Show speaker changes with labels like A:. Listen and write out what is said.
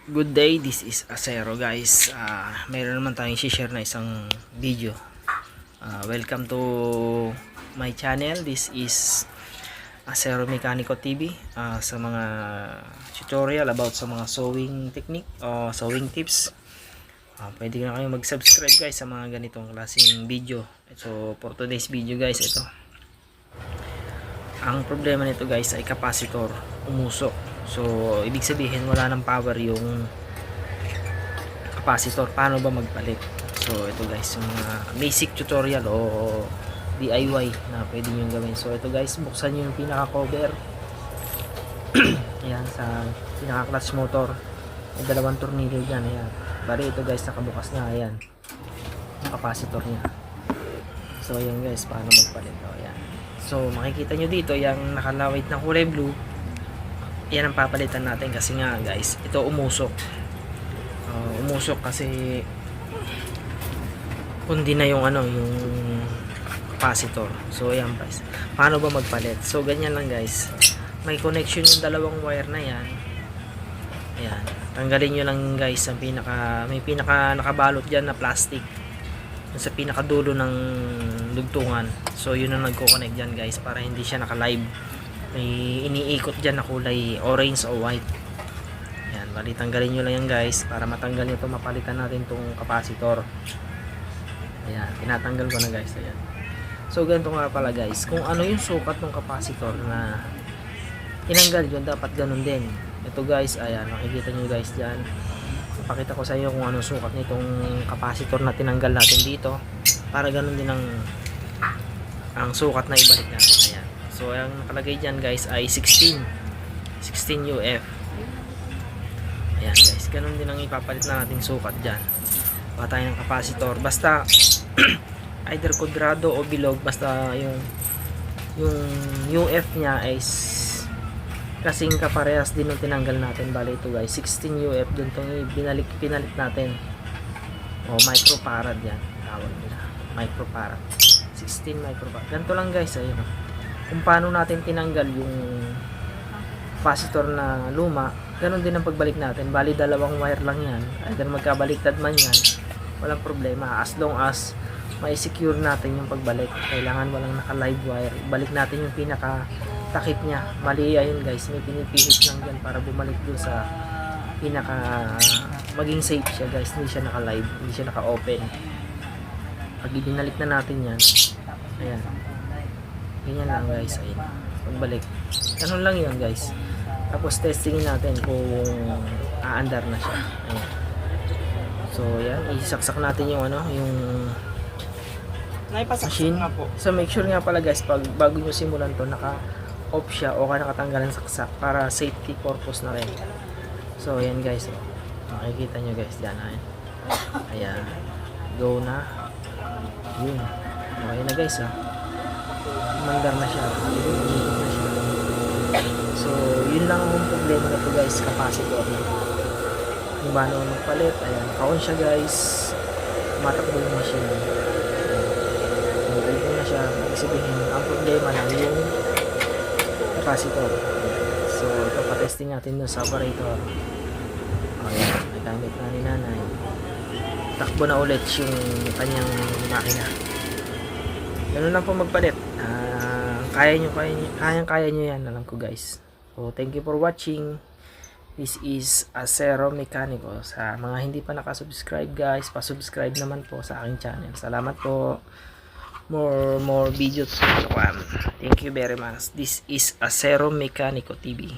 A: Good day, this is Acero guys. Mayroon naman tayong share na isang video. Welcome to my channel. This is Acero Mecanico TV. Sa mga tutorial about sa mga sewing technique o sewing tips, pwede na kayo mag-subscribe guys sa mga ganitong klaseng video. So for today's video guys, ito ang problema nito guys ay capacitor umusok. So ibig sabihin wala ng power yung capacitor. Paano ba magpalit? So ito guys, yung mga basic tutorial o DIY na pwede nyo gawin. So ito guys, buksan nyo yung pinaka cover. Ayan, sa pinaka clutch motor may dalawang tornilyo dyan. Ayan, bali ito guys, nakabukas na. Ayan yung capacitor nya. So ayan guys, paano magpalit? Ayan. So makikita nyo dito yung nakalawit na kulay blue, yan ang papalitan natin kasi nga guys, ito umusok. Umusok kasi kundi na yung yung capacitor. So ayan guys, paano ba magpalit? So ganyan lang guys, may connection yung dalawang wire na yan. Ayan, tanggalin nyo lang guys ang may pinaka nakabalot dyan na plastic sa pinakadulo ng dugtungan. So yun ang nagko-connect dyan guys, para hindi siya naka-live. May iniikot dyan na kulay orange o white. Yan, bali tanggalin nyo lang yan guys, para matanggal nyo ito, mapalitan natin itong capacitor. Ayan, tinatanggal ko na guys. Ayan. So ganito nga pala guys, kung ano yung sukat ng capacitor na tinanggal yun, dapat ganun din. Ito guys, ayan, makikita nyo guys dyan. Pakita ko sa inyo kung ano sukat nitong capacitor na tinanggal natin dito, para ganun din ang sukat na ibalik natin. Ayan. So ang nakalagay dyan guys ay 16 UF. Ayan guys, ganun din ang ipapalit na nating sukat dyan. Patay ng capacitor, basta either kuadrado o bilog, basta yung UF nya ay kasing kaparehas din ng tinanggal natin. Bali ito guys, 16 UF dun itong pinalit natin, o microfarad yan tawag nila, microfarad, 16 microfarad. Ganito lang guys, ayun kung paano natin tinanggal yung capacitor na luma, ganun din ang pagbalik natin. Bali dalawang wire lang yan, either magkabaliktad man yan, walang problema, as long as ma-secure natin yung pagbalik. Kailangan walang naka-live wire, balik natin yung pinaka takip nya. Bali ayun guys, may pinipihit lang dyan para bumalik dun sa pinaka, maging safe siya guys, hindi siya naka-live, hindi siya naka-open. Pag ibinalik na natin yan, ayan, ganyan lang guys, ayun, pagbalik ganun lang yun guys. Tapos testingin natin kung aandar na siya. Ayan. So yan, isaksak natin yung yung machine. So make sure nga pala guys, pag bago nyo simulan to, naka off siya o nakatanggalan saksak, para safety purpose na rin. So ayan guys, makikita nyo guys dyan. Ayan, go na yun, okay na guys. Mandar na siya. So yun lang ang problema na to guys, capacitor na. Kung paano magpalit, ayan, kaon siya guys, matakbo yung machine. Matakbo na siya, sabihin ang problema lang yung capacitor. So ito, patesting natin dun sa operator. Ayan, nagamit na ni nanay, takbo na ulit yung kanyang makina. Ganun lang po magpalit. Kaya nyo yan, alam ko guys. So thank you for watching. This is Acero Mecanico. Sa mga hindi pa nakasubscribe guys, pasubscribe naman po sa aking channel. Salamat po. More videos to come. Thank you very much. This is Acero Mecanico TV.